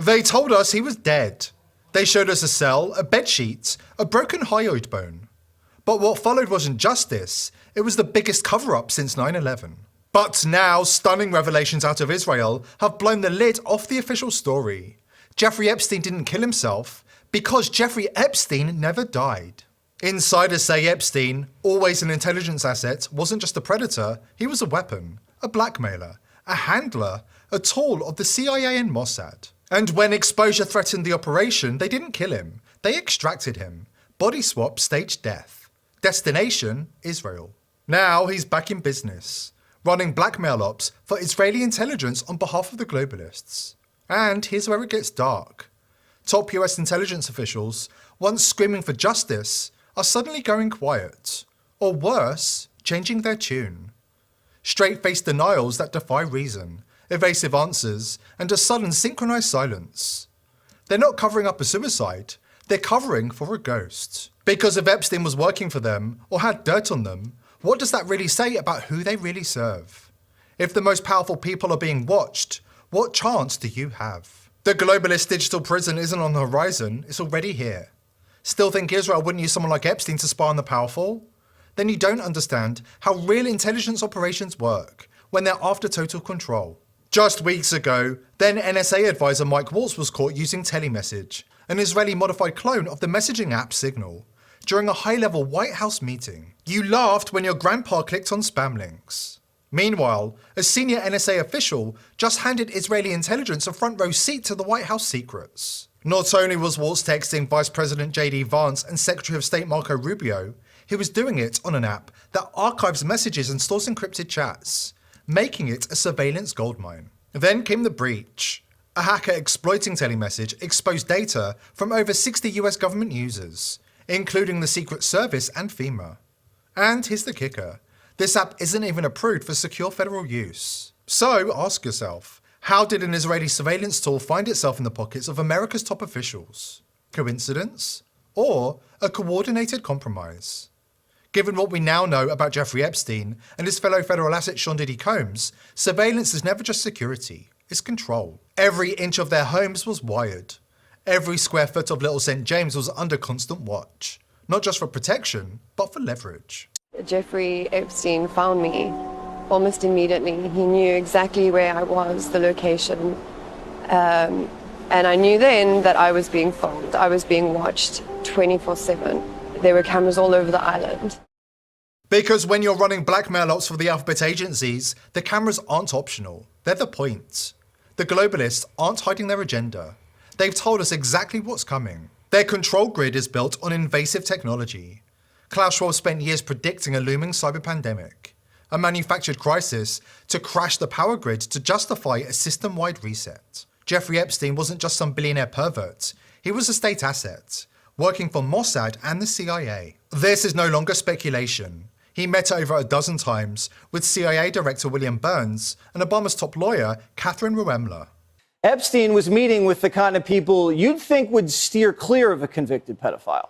They told us he was dead. They showed us a cell, a bedsheet, a broken hyoid bone. But what followed wasn't justice, it was the biggest cover-up since 9/11. But now, stunning revelations out of Israel have blown the lid off the official story. Jeffrey Epstein didn't kill himself because Jeffrey Epstein never died. Insiders say Epstein, always an intelligence asset, wasn't just a predator, he was a weapon, a blackmailer, a handler, a tool of the CIA and Mossad. And when exposure threatened the operation, they didn't kill him, they extracted him. Body swap, staged death. Destination, Israel. Now he's back in business, running blackmail ops for Israeli intelligence on behalf of the globalists. And here's where it gets dark. Top US intelligence officials, once screaming for justice, are suddenly going quiet. Or worse, changing their tune. Straight-faced denials that defy reason, evasive answers, and a sudden synchronized silence. They're not covering up a suicide, they're covering for a ghost. Because if Epstein was working for them, or had dirt on them, what does that really say about who they really serve? If the most powerful people are being watched, what chance do you have? The globalist digital prison isn't on the horizon, it's already here. Still think Israel wouldn't use someone like Epstein to spy on the powerful? Then you don't understand how real intelligence operations work when they're after total control. Just weeks ago, then NSA advisor Mike Waltz was caught using Telemessage, an Israeli modified clone of the messaging app Signal, during a high-level White House meeting. You laughed when your grandpa clicked on spam links. Meanwhile, a senior NSA official just handed Israeli intelligence a front-row seat to the White House secrets. Not only was Waltz texting Vice President J.D. Vance and Secretary of State Marco Rubio, he was doing it on an app that archives messages and stores encrypted chats, making it a surveillance goldmine. Then came the breach. A hacker exploiting Telemessage exposed data from over 60 US government users, including the Secret Service and FEMA. And here's the kicker. This app isn't even approved for secure federal use. So ask yourself, how did an Israeli surveillance tool find itself in the pockets of America's top officials? Coincidence? Or a coordinated compromise? Given what we now know about Jeffrey Epstein and his fellow federal asset Sean Diddy Combs, surveillance is never just security, it's control. Every inch of their homes was wired. Every square foot of Little St. James was under constant watch, not just for protection, but for leverage. Jeffrey Epstein found me almost immediately. He knew exactly where I was, the location, and I knew then that I was being filmed. I was being watched 24/7. There were cameras all over the island. Because when you're running blackmail ops for the alphabet agencies, the cameras aren't optional. They're the point. The globalists aren't hiding their agenda. They've told us exactly what's coming. Their control grid is built on invasive technology. Klaus Schwab spent years predicting a looming cyber pandemic, a manufactured crisis to crash the power grid to justify a system-wide reset. Jeffrey Epstein wasn't just some billionaire pervert. He was a state asset, working for Mossad and the CIA. This is no longer speculation. He met over a dozen times with CIA Director William Burns and Obama's top lawyer, Catherine Ruemmler. Epstein was meeting with the kind of people you'd think would steer clear of a convicted pedophile.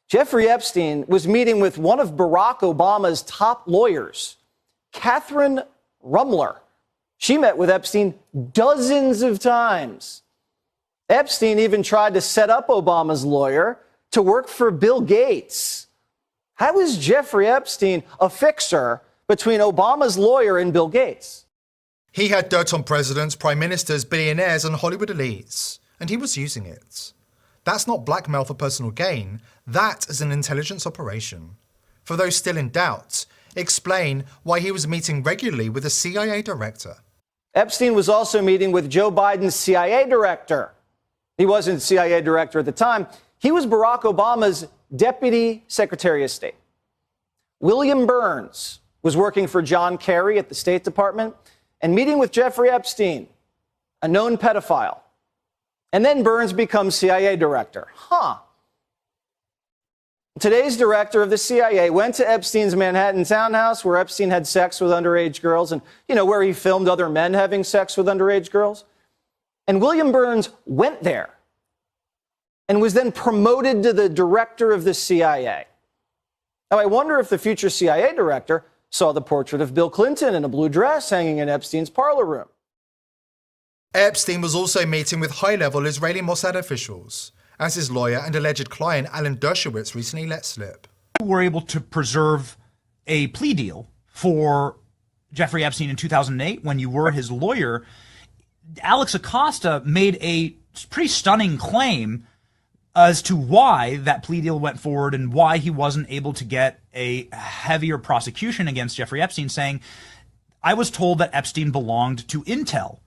Jeffrey Epstein was meeting with one of Barack Obama's top lawyers, Catherine Ruemmler. She met with Epstein dozens of times. Epstein even tried to set up Obama's lawyer to work for Bill Gates. How is Jeffrey Epstein a fixer between Obama's lawyer and Bill Gates? He had dirt on presidents, prime ministers, billionaires, and Hollywood elites, and he was using it. That's not blackmail for personal gain, that is an intelligence operation. For those still in doubt, explain why he was meeting regularly with a CIA director. Epstein was also meeting with Joe Biden's CIA director. He wasn't CIA director at the time. He was Barack Obama's Deputy Secretary of State. William Burns was working for John Kerry at the State Department and meeting with Jeffrey Epstein, a known pedophile. And then Burns becomes CIA director. Today's director of the CIA went to Epstein's Manhattan townhouse where Epstein had sex with underage girls and, where he filmed other men having sex with underage girls. And William Burns went there and was then promoted to the director of the CIA. Now, I wonder if the future CIA director saw the portrait of Bill Clinton in a blue dress hanging in Epstein's parlor room. Epstein was also meeting with high-level Israeli Mossad officials, as his lawyer and alleged client Alan Dershowitz recently let slip. Were able to preserve a plea deal for Jeffrey Epstein in 2008 when you were his lawyer. Alex Acosta made a pretty stunning claim as to why that plea deal went forward and why he wasn't able to get a heavier prosecution against Jeffrey Epstein, saying, I was told that Epstein belonged to Intel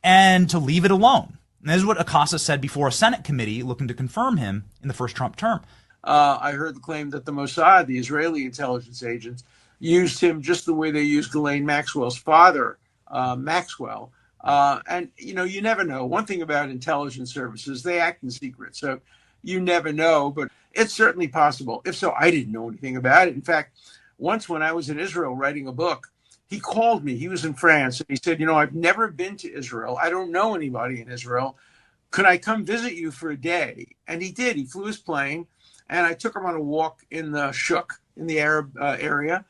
and to leave it alone. And this is what Acosta said before a Senate committee looking to confirm him in the first Trump term. I heard the claim that the Mossad, the Israeli intelligence agents, used him just the way they used Ghislaine Maxwell's father, Maxwell. And, you never know. One thing about intelligence services, they act in secret. So you never know, but it's certainly possible. If so, I didn't know anything about it. In fact, once when I was in Israel writing a book, he called me. He was in France. And he said, I've never been to Israel. I don't know anybody in Israel. Could I come visit you for a day? And he did. He flew his plane. And I took him on a walk in the Shuk, in the Arab area.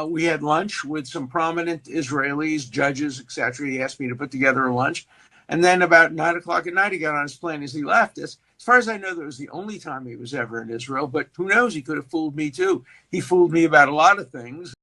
We had lunch with some prominent Israelis, judges, etc. He asked me to put together a lunch. And then about 9 o'clock at night, he got on his plane as he left. As far as I know, that was the only time he was ever in Israel. But who knows? He could have fooled me, too. He fooled me about a lot of things.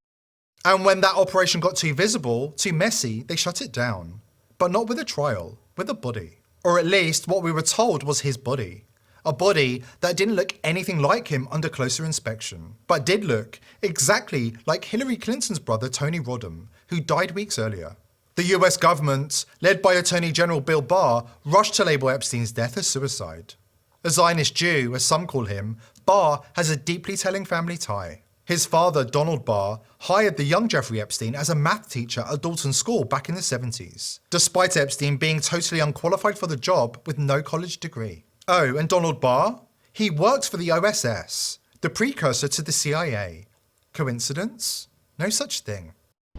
And when that operation got too visible, too messy, they shut it down. But not with a trial, with a body. Or at least what we were told was his body. A body that didn't look anything like him under closer inspection, but did look exactly like Hillary Clinton's brother Tony Rodham, who died weeks earlier. The US government, led by Attorney General Bill Barr, rushed to label Epstein's death as suicide. A Zionist Jew, as some call him, Barr has a deeply telling family tie. His father, Donald Barr, hired the young Jeffrey Epstein as a math teacher at Dalton School back in the 70s, despite Epstein being totally unqualified for the job with no college degree. Oh, and Donald Barr? He worked for the OSS, the precursor to the CIA. Coincidence? No such thing.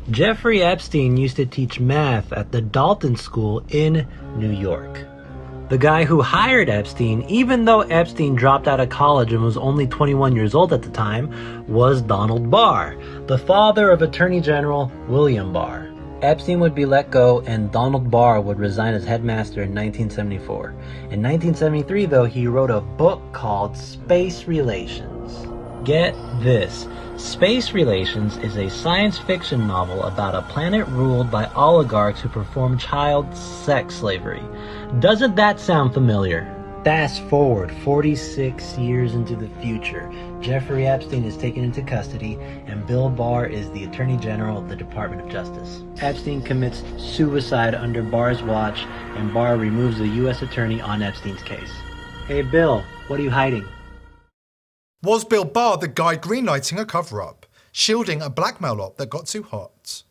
Jeffrey Epstein used to teach math at the Dalton School in New York. The guy who hired Epstein, even though Epstein dropped out of college and was only 21 years old at the time, was Donald Barr, the father of Attorney General William Barr. Epstein would be let go and Donald Barr would resign as headmaster in 1974. In 1973, though, he wrote a book called Space Relations. Get this. Space Relations is a science fiction novel about a planet ruled by oligarchs who perform child sex slavery. Doesn't that sound familiar? Fast forward 46 years into the future. Jeffrey Epstein is taken into custody and Bill Barr is the Attorney General of the Department of Justice. Epstein commits suicide under Barr's watch and Barr removes the U.S. Attorney on Epstein's case. Hey Bill, what are you hiding? Was Bill Barr the guy greenlighting a cover-up, shielding a blackmail op that got too hot?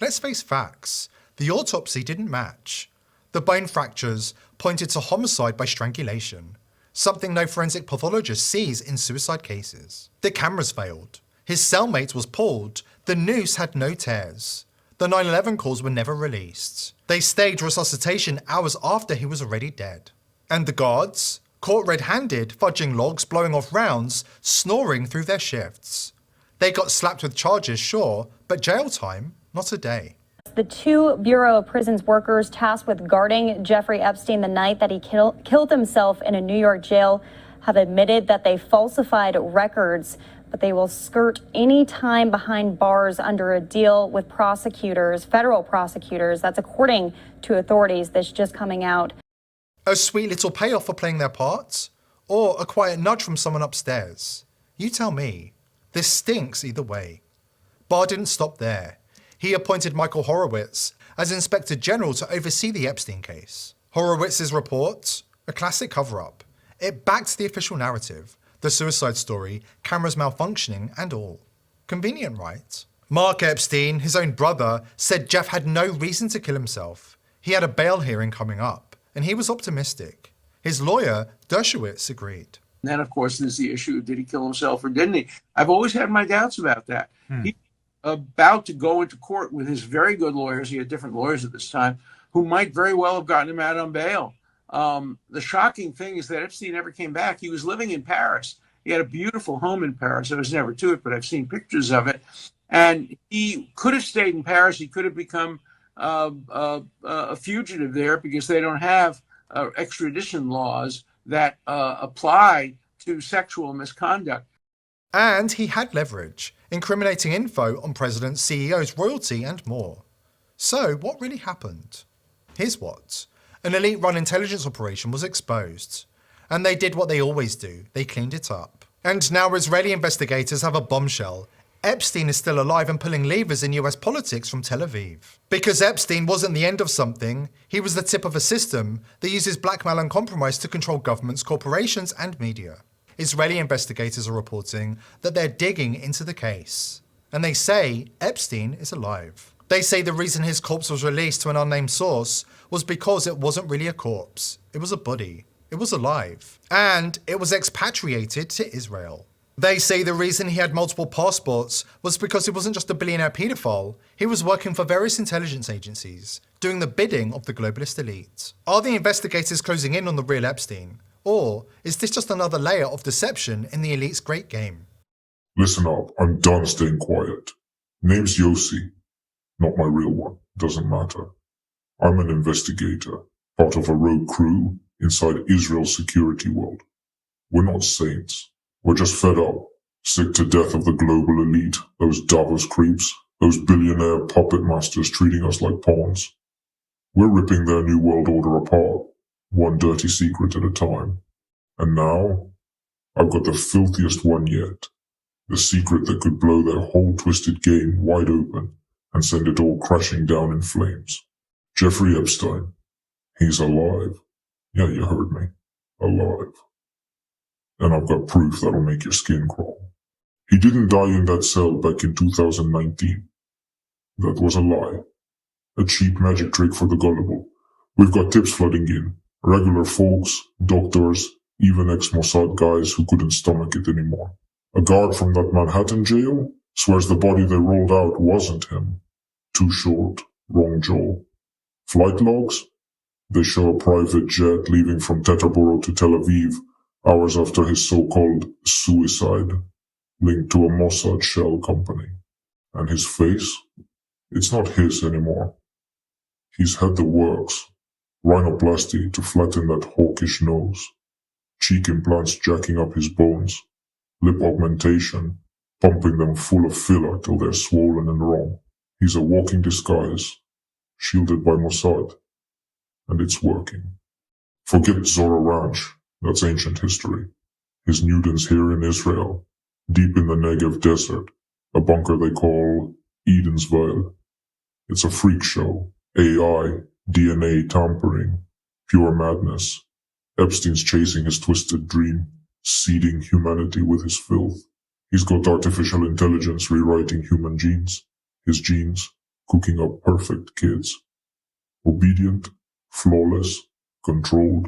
Let's face facts. The autopsy didn't match. The bone fractures pointed to homicide by strangulation, something no forensic pathologist sees in suicide cases. The cameras failed. His cellmate was pulled. The noose had no tears. The 9/11 calls were never released. They staged resuscitation hours after he was already dead. And the guards? Caught red-handed, fudging logs, blowing off rounds, snoring through their shifts. They got slapped with charges, sure, but jail time, not a day. The two Bureau of Prisons workers tasked with guarding Jeffrey Epstein the night that he killed himself in a New York jail have admitted that they falsified records, but they will skirt any time behind bars under a deal with prosecutors, federal prosecutors. That's according to authorities. That's just coming out. A sweet little payoff for playing their part? Or a quiet nudge from someone upstairs? You tell me. This stinks either way. Barr didn't stop there. He appointed Michael Horowitz as Inspector General to oversee the Epstein case. Horowitz's report? A classic cover-up. It backed the official narrative, the suicide story, cameras malfunctioning, and all. Convenient, right? Mark Epstein, his own brother, said Jeff had no reason to kill himself. He had a bail hearing coming up, and he was optimistic. His lawyer, Dershowitz, agreed. And then, of course, there's the issue, did he kill himself or didn't he? I've always had my doubts about that. He about to go into court with his very good lawyers. He had different lawyers at this time who might very well have gotten him out on bail. The shocking thing is that Epstein never came back. He was living in Paris. He had a beautiful home in Paris. I was never to it, but I've seen pictures of it. And he could have stayed in Paris. He could have become a fugitive there because they don't have extradition laws that apply to sexual misconduct. And he had leverage, incriminating info on presidents, CEOs, royalty, and more. So, what really happened? Here's what. An elite-run intelligence operation was exposed. And they did what they always do. They cleaned it up. And now Israeli investigators have a bombshell. Epstein is still alive and pulling levers in US politics from Tel Aviv. Because Epstein wasn't the end of something, he was the tip of a system that uses blackmail and compromise to control governments, corporations, and media. Israeli investigators are reporting that they're digging into the case. And they say Epstein is alive. They say the reason his corpse was released to an unnamed source was because it wasn't really a corpse. It was a body. It was alive. And it was expatriated to Israel. They say the reason he had multiple passports was because he wasn't just a billionaire paedophile, he was working for various intelligence agencies, doing the bidding of the globalist elite. Are the investigators closing in on the real Epstein? Or is this just another layer of deception in the elite's great game? Listen up, I'm done staying quiet. Name's Yossi. Not my real one, doesn't matter. I'm an investigator, part of a rogue crew inside Israel's security world. We're not saints. We're just fed up, sick to death of the global elite, those Davos creeps, those billionaire puppet masters treating us like pawns. We're ripping their new world order apart, one dirty secret at a time. And now, I've got the filthiest one yet. The secret that could blow their whole twisted game wide open and send it all crashing down in flames. Jeffrey Epstein. He's alive. Yeah, you heard me. Alive. And I've got proof that'll make your skin crawl. He didn't die in that cell back in 2019. That was a lie. A cheap magic trick for the gullible. We've got tips flooding in. Regular folks, doctors, even ex-Mossad guys who couldn't stomach it anymore. A guard from that Manhattan jail swears the body they rolled out wasn't him. Too short, wrong jaw. Flight logs? They show a private jet leaving from Teterboro to Tel Aviv hours after his so-called suicide, linked to a Mossad shell company. And his face? It's not his anymore. He's had the works. Rhinoplasty to flatten that hawkish nose. Cheek implants jacking up his bones. Lip augmentation, pumping them full of filler till they're swollen and wrong. He's a walking disguise, shielded by Mossad. And it's working. Forget Zora Ranch. That's ancient history. His Newton's here in Israel, deep in the Negev desert, a bunker they call Eden's Vale. It's a freak show. AI, DNA tampering, pure madness. Epstein's chasing his twisted dream, seeding humanity with his filth. He's got artificial intelligence rewriting human genes. His genes cooking up perfect kids. Obedient, flawless, controlled.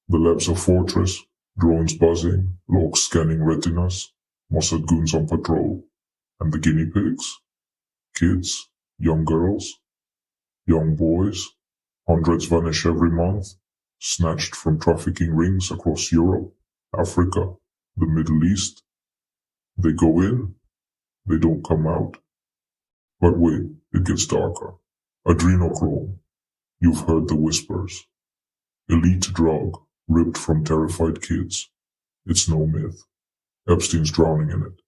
The lab's a fortress, drones buzzing, logs scanning retinas, Mossad goons on patrol. And the guinea pigs? Kids, young girls, young boys, hundreds vanish every month, snatched from trafficking rings across Europe, Africa, the Middle East. They go in, they don't come out. But wait, it gets darker. Adrenochrome. You've heard the whispers. Elite drug, ripped from terrified kids. It's no myth. Epstein's drowning in it.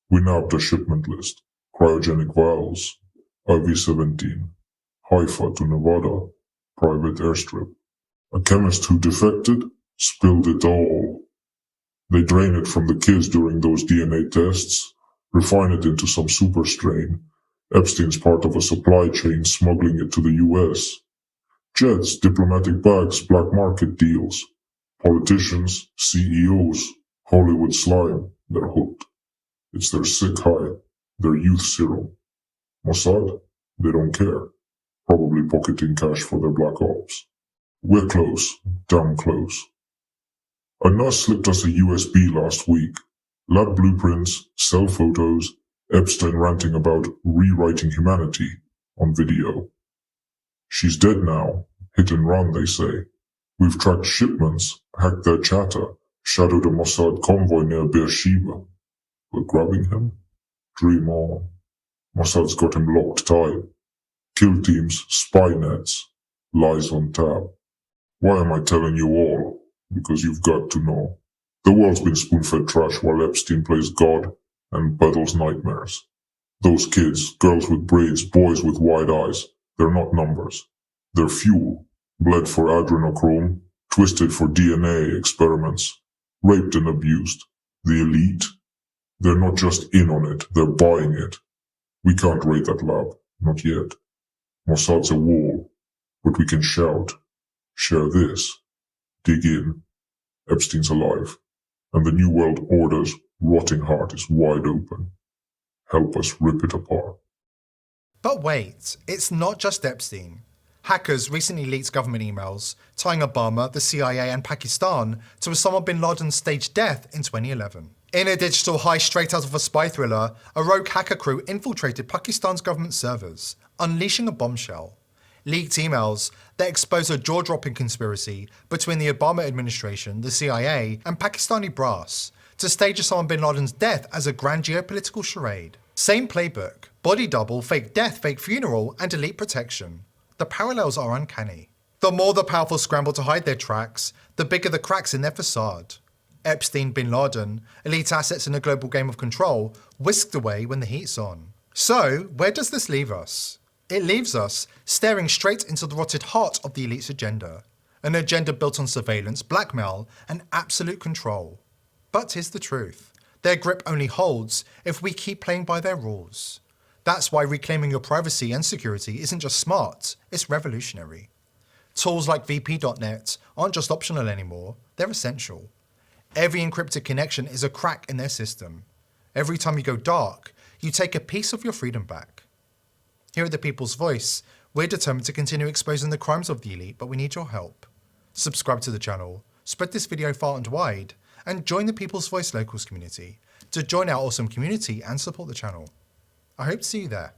We nabbed a shipment list. Cryogenic vials. IV-17. Haifa to Nevada. Private airstrip. A chemist who defected spilled it all. They drain it from the kids during those DNA tests, refine it into some super strain. Epstein's part of a supply chain smuggling it to the US. Jets, diplomatic bags, black market deals. Politicians, CEOs, Hollywood slime, they're hooked. It's their sick high, their youth serum. Mossad, they don't care. Probably pocketing cash for their black ops. We're close, damn close. A nurse slipped us a USB last week. Lab blueprints, cell photos, Epstein ranting about rewriting humanity on video. She's dead now, hit and run, they say. We've tracked shipments, hacked their chatter, shadowed a Mossad convoy near Beersheba. But grabbing him? Dream on. Mossad's got him locked tight. kill teams, spy nets, lies on tap. Why am I telling you all? Because you've got to know. The world's been spoon-fed trash while Epstein plays God and peddles nightmares. Those kids, girls with braids, boys with wide eyes, they're not numbers. They're fuel, bled for adrenochrome, twisted for DNA experiments, raped and abused. The elite, they're not just in on it, they're buying it. We can't raid that lab, not yet. Mossad's a wall, but we can shout, share this, dig in. Epstein's alive, and the New World Order's rotting heart is wide open. Help us rip it apart. But wait, it's not just Epstein. Hackers recently leaked government emails tying Obama, the CIA and Pakistan to Osama bin Laden's staged death in 2011. In a digital high straight out of a spy thriller, a rogue hacker crew infiltrated Pakistan's government servers, unleashing a bombshell. Leaked emails that expose a jaw-dropping conspiracy between the Obama administration, the CIA and Pakistani brass to stage Osama bin Laden's death as a grand geopolitical charade. Same playbook, body double, fake death, fake funeral and elite protection. The parallels are uncanny. The more the powerful scramble to hide their tracks, the bigger the cracks in their facade. Epstein, bin Laden, elite assets in a global game of control, whisked away when the heat's on. So, where does this leave us? It leaves us staring straight into the rotted heart of the elite's agenda. An agenda built on surveillance, blackmail, and absolute control. But here's the truth. Their grip only holds if we keep playing by their rules. That's why reclaiming your privacy and security isn't just smart, it's revolutionary. Tools like VP.net aren't just optional anymore, they're essential. Every encrypted connection is a crack in their system. Every time you go dark, you take a piece of your freedom back. Here at The People's Voice, we're determined to continue exposing the crimes of the elite, but we need your help. Subscribe to the channel, spread this video far and wide, and join the People's Voice Locals community to join our awesome community and support the channel. I hope to see you there.